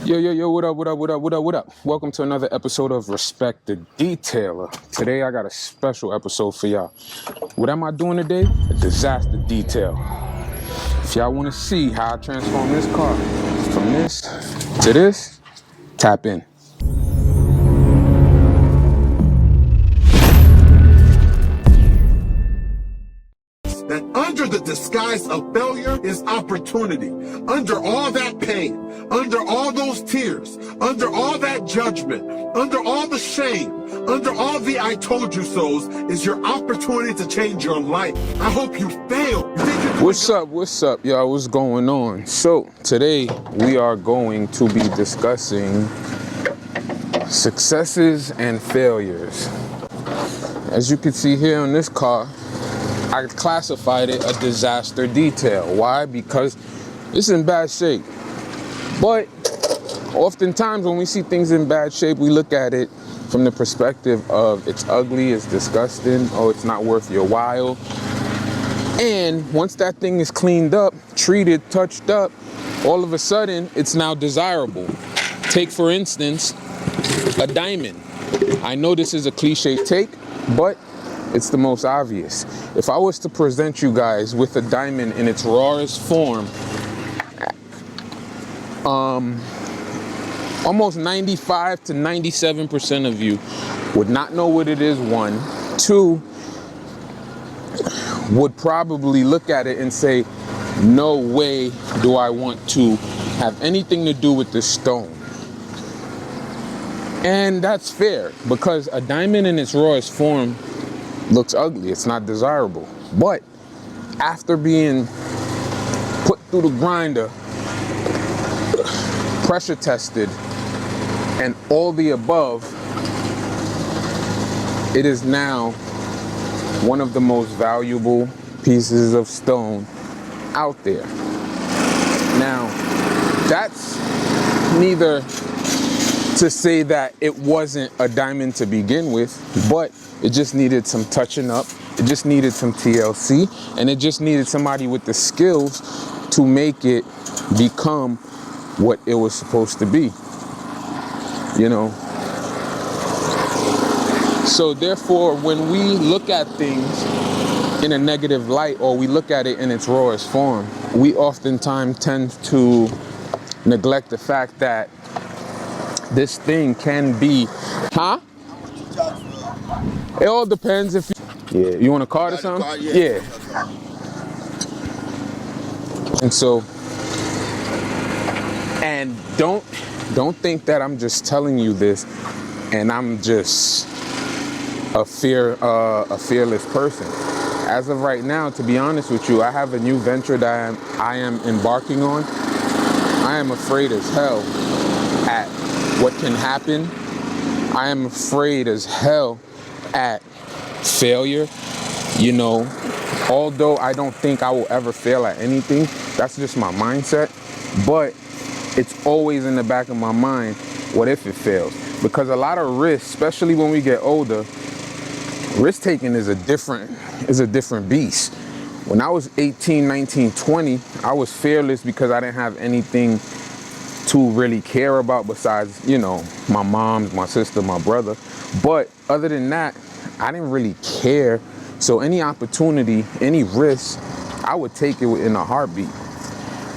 Yo, what up? Welcome to another episode of Respect the Detailer. Today I got a special episode for y'all. What am I doing today? A disaster detail. If y'all want to see how I transform this car from this to this, tap in. That under the disguise of failure is opportunity. Under all that pain, under all those tears, under all that judgment, under all the shame, under all the I told you so's is your opportunity to change your life. I hope you fail. What's up, y'all? What's going on? So today we are going to be discussing successes and failures. As you can see here on this car, I classified it a disaster detail. Why? Because it's in bad shape. But oftentimes when we see things in bad shape, we look at it from the perspective of it's ugly, it's disgusting, or it's not worth your while. And once that thing is cleaned up, treated, touched up, all of a sudden it's now desirable. Take, for instance, a diamond. I know this is a cliche take, but it's the most obvious. If I was to present you guys with a diamond in its rawest form, almost 95 to 97% of you would not know what it is, one. Two, would probably look at it and say, no way do I want to have anything to do with this stone. And that's fair, because a diamond in its rawest form looks ugly, it's not desirable. But after being put through the grinder, pressure tested, and all the above, it is now one of the most valuable pieces of stone out there. Now, that's neither to say that it wasn't a diamond to begin with, but it just needed some touching up, it just needed some TLC, and it just needed somebody with the skills to make it become what it was supposed to be, you know. So therefore, when we look at things in a negative light, or we look at it in its rawest form, we oftentimes tend to neglect the fact that this thing can be, It all depends if you want a card or something? Yeah. And so, and don't think that I'm just telling you this and I'm just a fearless person. As of right now, to be honest with you, I have a new venture that I am embarking on. I am afraid as hell at what can happen. I am afraid as hell at failure. You know, although I don't think I will ever fail at anything, that's just my mindset. But it's always in the back of my mind, what if it fails? Because a lot of risks, especially when we get older, risk taking is a different beast. When I was 18, 19, 20, I was fearless because I didn't have anything to really care about besides, you know, my mom, my sister, my brother. But other than that, I didn't really care. So any opportunity, any risk, I would take it in a heartbeat.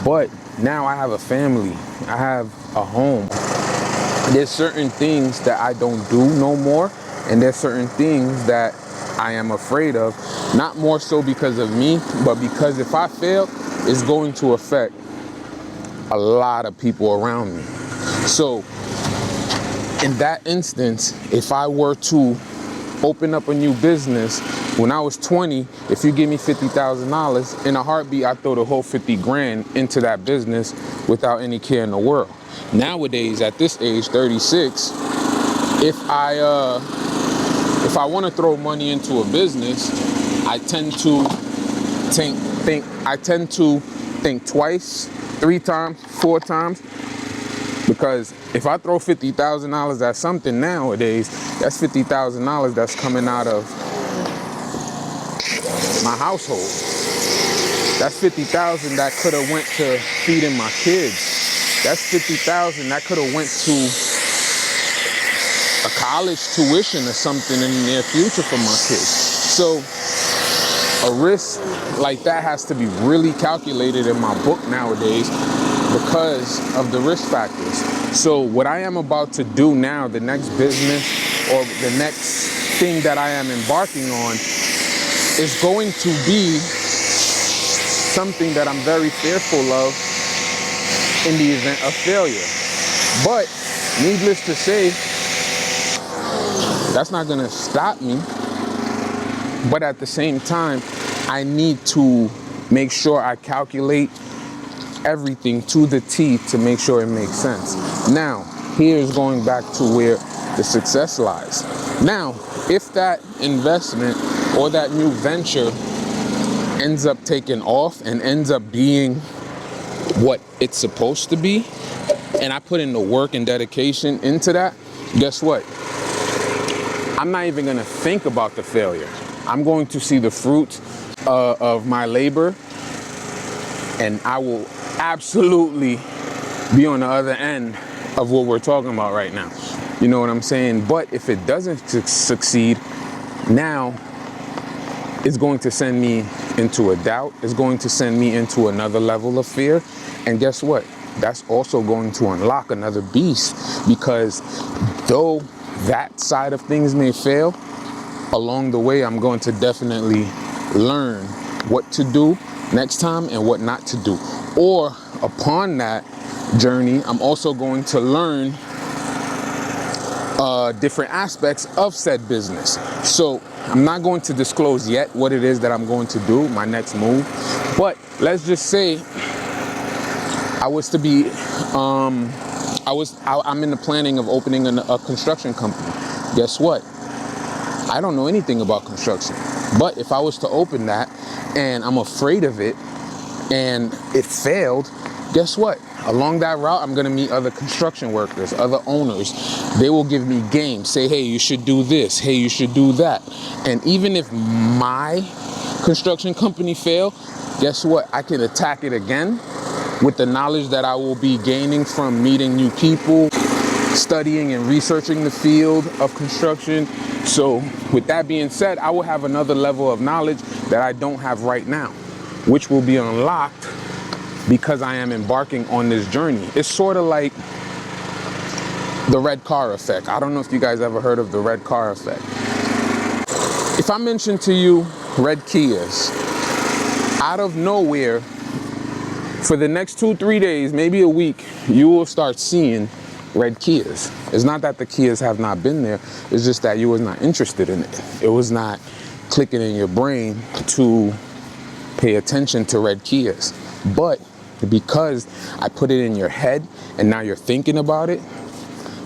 But now I have a family, I have a home. There's certain things that I don't do no more, and there's certain things that I am afraid of, not more so because of me, but because if I fail, it's going to affect a lot of people around me. So in that instance, if I were to open up a new business when I was 20, if you give me $50,000, in a heartbeat, I throw the whole 50 grand into that business without any care in the world. Nowadays, at this age, 36, if I want to throw money into a business, I tend to think twice, 3 times, 4 times, because if I throw $50,000 at something nowadays, that's $50,000 that's coming out of my household. That's $50,000 that could have went to feeding my kids. That's $50,000 that could have went to a college tuition or something in the near future for my kids. So a risk like that has to be really calculated in my book nowadays because of the risk factors. So what I am about to do now, the next business or the next thing that I am embarking on, is going to be something that I'm very fearful of in the event of failure. But needless to say, that's not gonna stop me. But at the same time, I need to make sure I calculate everything to the T to make sure it makes sense. Now, here's going back to where the success lies. Now, if that investment or that new venture ends up taking off and ends up being what it's supposed to be, and I put in the work and dedication into that, guess what? I'm not even gonna think about the failure. I'm going to see the fruit of my labor, and I will absolutely be on the other end of what we're talking about right now. You know what I'm saying? But if it doesn't succeed, now it's going to send me into a doubt. It's going to send me into another level of fear. And guess what? That's also going to unlock another beast, because though that side of things may fail, along the way, I'm going to definitely learn what to do next time and what not to do. Or upon that journey, I'm also going to learn different aspects of said business. So I'm not going to disclose yet what it is that I'm going to do, my next move. But let's just say I was to be, I'm in the planning of opening a construction company. Guess what? I don't know anything about construction. But if I was to open that and I'm afraid of it and it failed, guess what? Along that route, I'm gonna meet other construction workers, other owners. They will give me game, say, hey, you should do this, hey, you should do that. And even if my construction company fail, guess what? I can attack it again with the knowledge that I will be gaining from meeting new people, studying and researching the field of construction. So with that being said, I will have another level of knowledge that I don't have right now, which will be unlocked because I am embarking on this journey. It's sort of like the red car effect. I don't know if you guys ever heard of the red car effect. If I mention to you red Kias, out of nowhere, for the next 2-3 days, maybe a week, you will start seeing red Kias. It's not that the Kias have not been there, it's just that you was not interested in it. It was not clicking in your brain to pay attention to red Kias. But because I put it in your head and now you're thinking about it,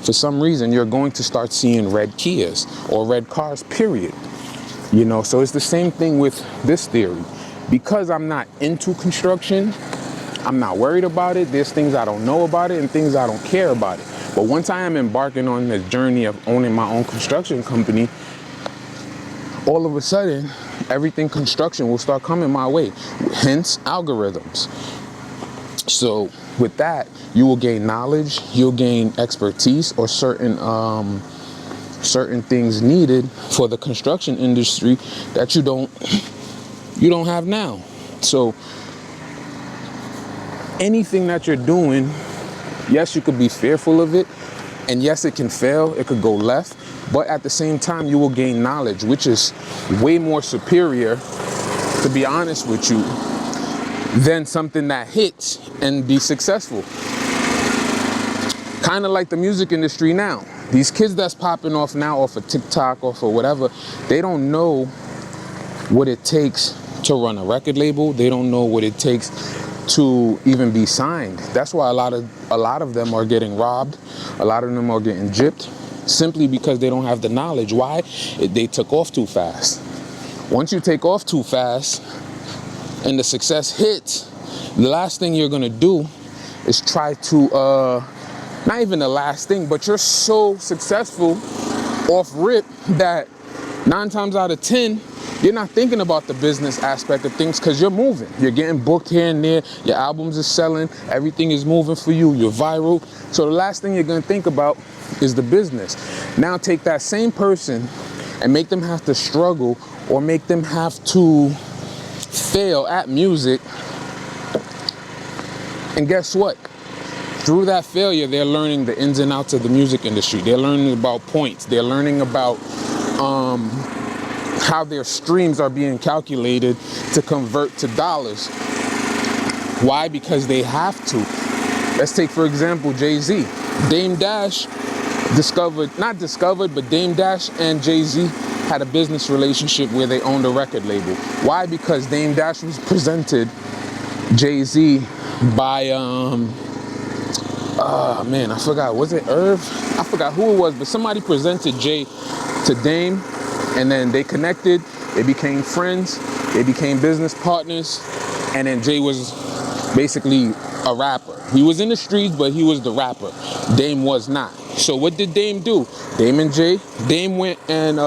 for some reason you're going to start seeing red Kias or red cars, period. You know, so it's the same thing with this theory. Because I'm not into construction, I'm not worried about it. There's things I don't know about it and things I don't care about it. But once I am embarking on this journey of owning my own construction company, all of a sudden, everything construction will start coming my way. Hence, algorithms. So with that, you will gain knowledge, you'll gain expertise, or certain things needed for the construction industry that you don't have now. So anything that you're doing, yes, you could be fearful of it, and yes, it can fail, it could go left, but at the same time, you will gain knowledge, which is way more superior, to be honest with you, than something that hits and be successful. Kind of like the music industry now. These kids that's popping off now off of TikTok, off of whatever, they don't know what it takes to run a record label. They don't know what it takes to even be signed. That's why a lot of them are getting robbed. A lot of them are getting gypped simply because they don't have the knowledge. Why? They took off too fast. Once you take off too fast and the success hits, the last thing you're gonna do is try to, not even the last thing, but you're so successful off rip that 9 times out of 10, You're not thinking about the business aspect of things because you're moving. You're getting booked here and there. Your albums are selling. Everything is moving for you. You're viral. So the last thing you're going to think about is the business. Now take that same person and make them have to struggle or make them have to fail at music. And guess what? Through that failure, they're learning the ins and outs of the music industry. They're learning about points. They're learning about how their streams are being calculated to convert to dollars. Why? Because they have to. Let's take, for example, Jay-Z. Dame Dash Dame Dash and Jay-Z had a business relationship where they owned a record label. Why? Because Dame Dash was presented Jay-Z by, I forgot, was it Irv? I forgot who it was, but somebody presented Jay to Dame, and then they connected, they became friends, they became business partners, and then Jay was basically a rapper. He was in the streets, but he was the rapper. Dame was not. So what did Dame do? Dame went and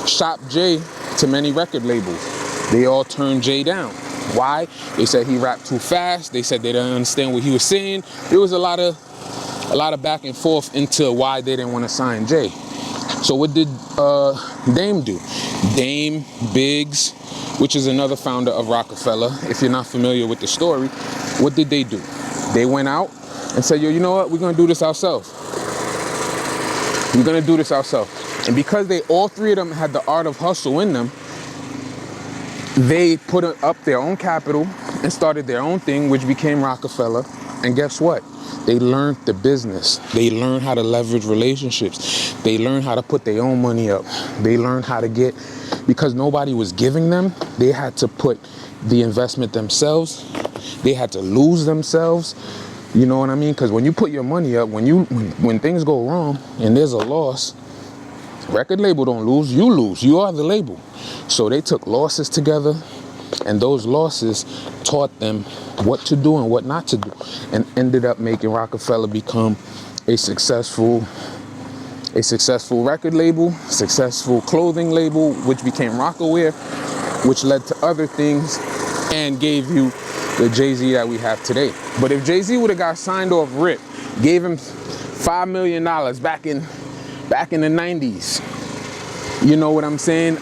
shopped Jay to many record labels. They all turned Jay down. Why? They said he rapped too fast. They said they didn't understand what he was saying. There was a lot of back and forth into why they didn't want to sign Jay. So what did Dame do? Dame, Biggs, which is another founder of Rockefeller, if you're not familiar with the story, what did they do? They went out and said, yo, you know what? We're going to do this ourselves. We're going to do this ourselves. And because all three of them had the art of hustle in them, they put up their own capital and started their own thing, which became Rockefeller. And guess what? They learned the business. They learned how to leverage relationships. They learned how to put their own money up. They learned how to get, because nobody was giving them, they had to put the investment themselves. They had to lose themselves. You know what I mean? Because when you put your money up, when things go wrong and there's a loss, record label don't lose, you lose. You are the label. So they took losses together, and those losses taught them what to do and what not to do, and ended up making Rockefeller become a successful record label, successful clothing label, which became Rockaware, which led to other things and gave you the Jay-Z that we have today. But if Jay-Z would have got signed off rip, gave him $5 million back in the 90s, you know what I'm saying?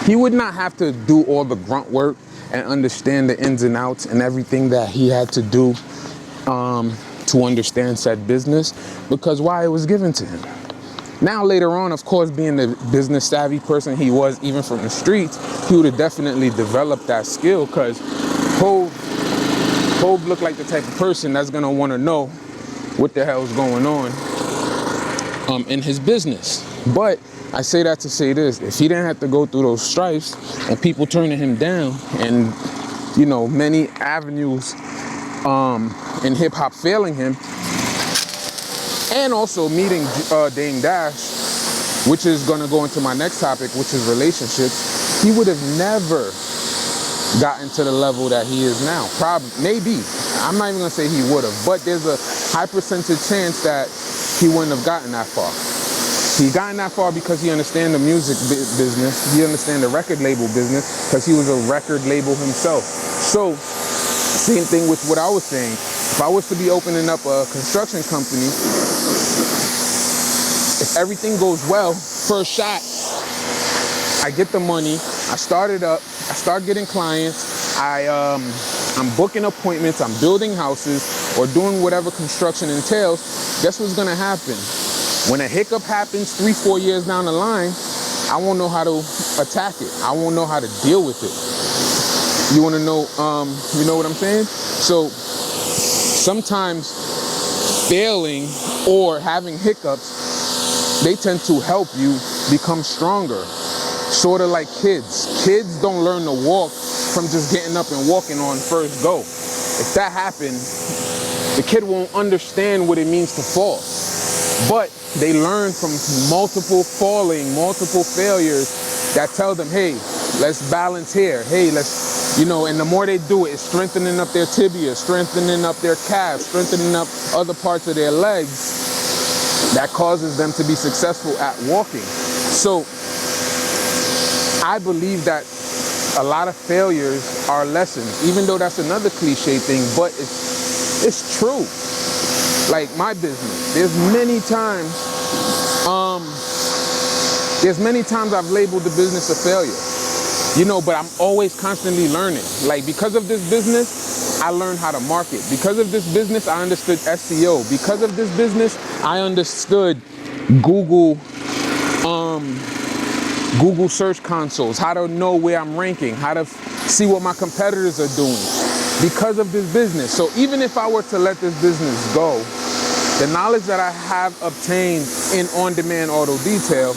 He would not have to do all the grunt work and understand the ins and outs and everything that he had to do to understand said business, because why? It was given to him. Now later on, of course, being the business savvy person he was, even from the streets, he would have definitely developed that skill, because Hov looked like the type of person that's gonna want to know what the hell's going on in his business. But I say that to say this: if he didn't have to go through those strifes and people turning him down, and you know, many avenues in hip hop failing him, and also meeting Dame Dash, which is gonna go into my next topic, which is relationships, he would have never gotten to the level that he is now. Probably, maybe. I'm not even gonna say he would have, but there's a high percentage chance that he wouldn't have gotten that far. He gotten that far because he understands the music business, he understands the record label business, because he was a record label himself. So, same thing with what I was saying. If I was to be opening up a construction company, if everything goes well, first shot, I get the money, I start it up, I start getting clients, I'm booking appointments, I'm building houses, or doing whatever construction entails, guess what's gonna happen? When a hiccup happens 3-4 years down the line, I won't know how to attack it. I won't know how to deal with it. You wanna know, you know what I'm saying? So sometimes failing or having hiccups, they tend to help you become stronger. Sort of like kids. Kids don't learn to walk from just getting up and walking on first go. If that happens, the kid won't understand what it means to fall. But they learn from multiple falling, multiple failures that tell them, hey, let's balance here. Hey, let's, you know, and the more they do it, it's strengthening up their tibia, strengthening up their calves, strengthening up other parts of their legs that causes them to be successful at walking. So I believe that a lot of failures are lessons, even though that's another cliche thing, but it's true. Like my business, there's many times I've labeled the business a failure, you know, but I'm always constantly learning. Like because of this business, I learned how to market. Because of this business, I understood SEO. Because of this business, I understood Google search consoles, how to know where I'm ranking, how to see what my competitors are doing because of this business. So even if I were to let this business go, the knowledge that I have obtained in on-demand auto detail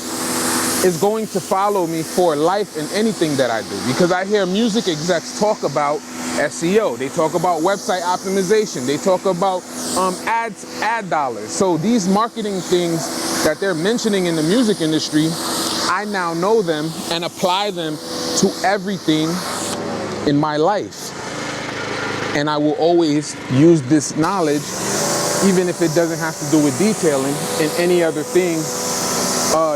is going to follow me for life in anything that I do, because I hear music execs talk about SEO, they talk about website optimization, they talk about ad dollars. So these marketing things that they're mentioning in the music industry, I now know them and apply them to everything in my life. And I will always use this knowledge, even if it doesn't have to do with detailing, in any other thing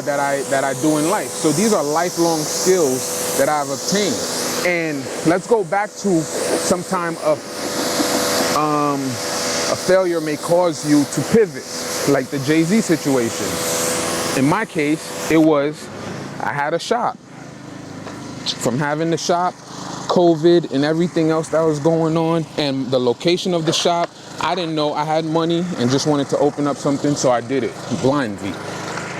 that I do in life. So these are lifelong skills that I've obtained. And let's go back to some time of a failure may cause you to pivot, like the Jay-Z situation. In my case, it was I had a shop. From having the shop, COVID and everything else that was going on, and the location of the shop, I didn't know. I had money and just wanted to open up something, so I did it blindly.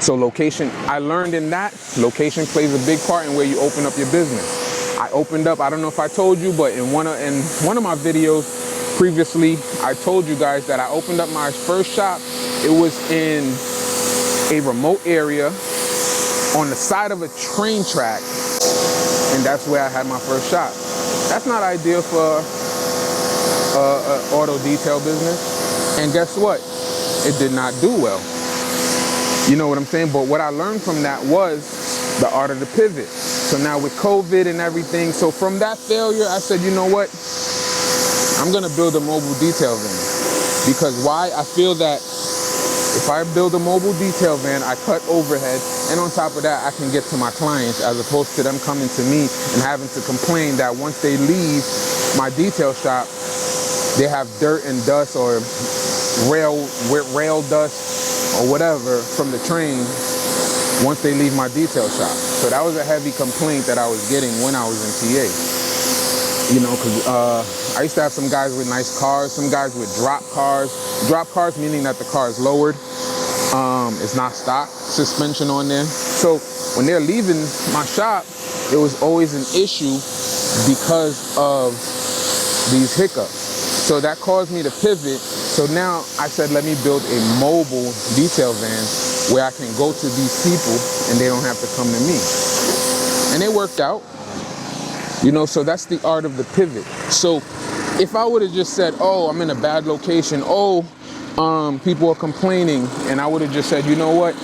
So location, I learned in that, location plays a big part in where you open up your business. I opened up, I don't know if I told you, but in one of my videos previously, I told you guys that I opened up my first shop. It was in a remote area on the side of a train track, and that's where I had my first shop. That's not ideal for an auto detail business, and guess what? It did not do well. You know what I'm saying? But what I learned from that was the art of the pivot. So now with COVID and everything, so from that failure, I said, you know what? I'm gonna build a mobile detail van. Because why? I feel that if I build a mobile detail van, I cut overhead, and on top of that, I can get to my clients, as opposed to them coming to me and having to complain that once they leave my detail shop, they have dirt and dust or rail dust or whatever from the train once they leave my detail shop. So that was a heavy complaint that I was getting when I was in PA. You know, because I used to have some guys with nice cars, some guys with drop cars. Drop cars meaning that the car is lowered. It's not stock suspension on there. So when they're leaving my shop, it was always an issue because of these hiccups. So that caused me to pivot. So now I said, let me build a mobile detail van where I can go to these people and they don't have to come to me. And it worked out. You know, so that's the art of the pivot. So if I would have just said, oh, I'm in a bad location, people are complaining, and I would have just said, you know what,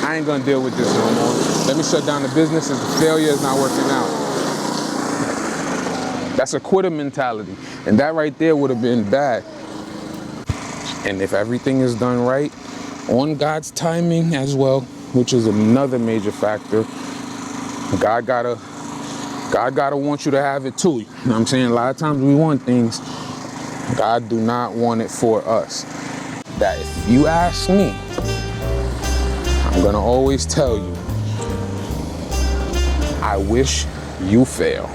I ain't gonna deal with this no more. Let me shut down the business as the failure is not working out. That's a quitter mentality, and that right there would have been bad. And if everything is done right, on God's timing as well, which is another major factor, God gotta want you to have it too. You know what I'm saying? A lot of times we want things, God do not want it for us. That if you ask me, I'm gonna always tell you, I wish you fail.